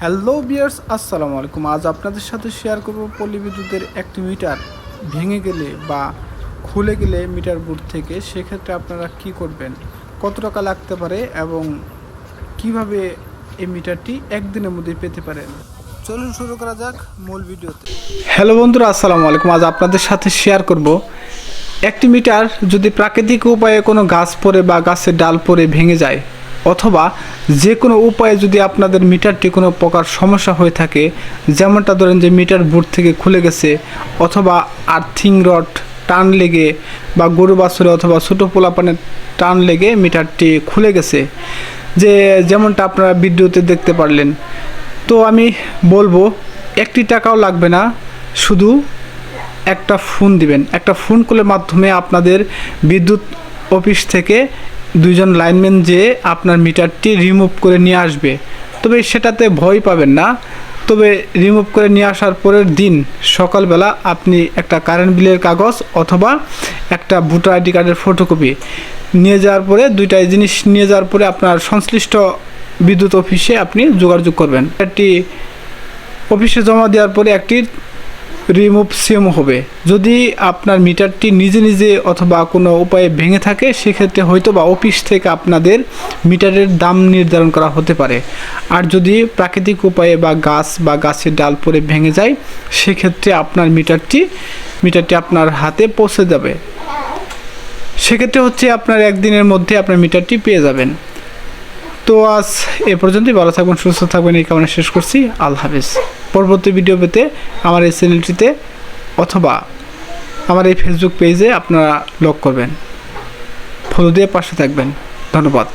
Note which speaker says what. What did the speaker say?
Speaker 1: Hello viewers, আসসালামু আলাইকুম। আজ আপনাদের সাথে শেয়ার করব পল্লী বিদ্যুতের একটি মিটার ভেঙে গেলে বা খুলে গেলে মিটার বোর্ড থেকে সেক্ষেত্রে আপনারা কি করবেন, কত টাকা লাগতে পারে এবং কিভাবে এই মিটারটি একদিনের মধ্যে পেতে পারেন। চলুন শুরু করা যাক মূল ভিডিওতে। হ্যালো বন্ধুরা, আসসালামু আলাইকুম। আজ আপনাদের সাথে শেয়ার করব একটি মিটার যদি প্রাকৃতিক উপায়ে কোনো গাছ পড়ে বা গাছের ডাল পড়ে ভেঙে যায় অথবা যে কোনো উপায়ে যদি আপনাদের মিটারটি কোনো প্রকার সমস্যা হয়ে থাকে, যেমনটা ধরেন যে মিটার বোর্ড থেকে খুলে গেছে অথবা আর্থিং রড টান লেগে বা গরু বাছুরে অথবা ছোটো পোলাপানের টান লেগে মিটারটি খুলে গেছে, যেমনটা আপনারা ভিডিওতে দেখতে পারলেন। তো আমি বলবো একটি টাকাও লাগবে না, শুধু একটা ফোন দিবেন। একটা ফোন কলের মাধ্যমে আপনাদের বিদ্যুৎ অফিস থেকে দুইজন লাইনম্যান যেয়ে আপনার মিটারটি রিমুভ করে নিয়ে আসবে। তবে সেটাতে ভয় পাবেন না। তবে রিমুভ করে নিয়ে আসার পরের দিন সকালবেলা আপনি একটা কারেন্ট বিলের কাগজ অথবা একটা ভোটার আইডি কার্ডের ফটোকপি নিয়ে যাওয়ার পরে, দুইটাই জিনিস নিয়ে যাওয়ার পরে আপনার সংশ্লিষ্ট বিদ্যুৎ অফিসে আপনি যোগাযোগ করবেন। একটি অফিসে জমা দেওয়ার পরে একটি রিমুভ সিম হবে। যদি আপনার মিটারটি নিজে নিজে অথবা কোনো উপায়ে ভেঙে থাকে, সেক্ষেত্রে হয়তো বা অফিস থেকে আপনাদের মিটারের দাম নির্ধারণ করা হতে পারে। আর যদি প্রাকৃতিক উপায়ে বা গাছ বা গাছের ডাল পরে ভেঙে যায়, সেক্ষেত্রে আপনার মিটারটি আপনার হাতে পৌঁছে যাবে। সেক্ষেত্রে হচ্ছে আপনার একদিনের মধ্যে আপনার মিটারটি পেয়ে যাবেন। তো আজ এ পর্যন্তই। ভালো থাকবেন, সুস্থ থাকবেন, এই কামনা শেষ করছি। আল্লাহ হাফেজ। পরবর্তী ভিডিও পেতে আমার এই চ্যানেলটিতে অথবা আমার এই ফেসবুক পেজে আপনারা লগ করবেন, ফলো দিয়ে পাশে থাকবেন। ধন্যবাদ।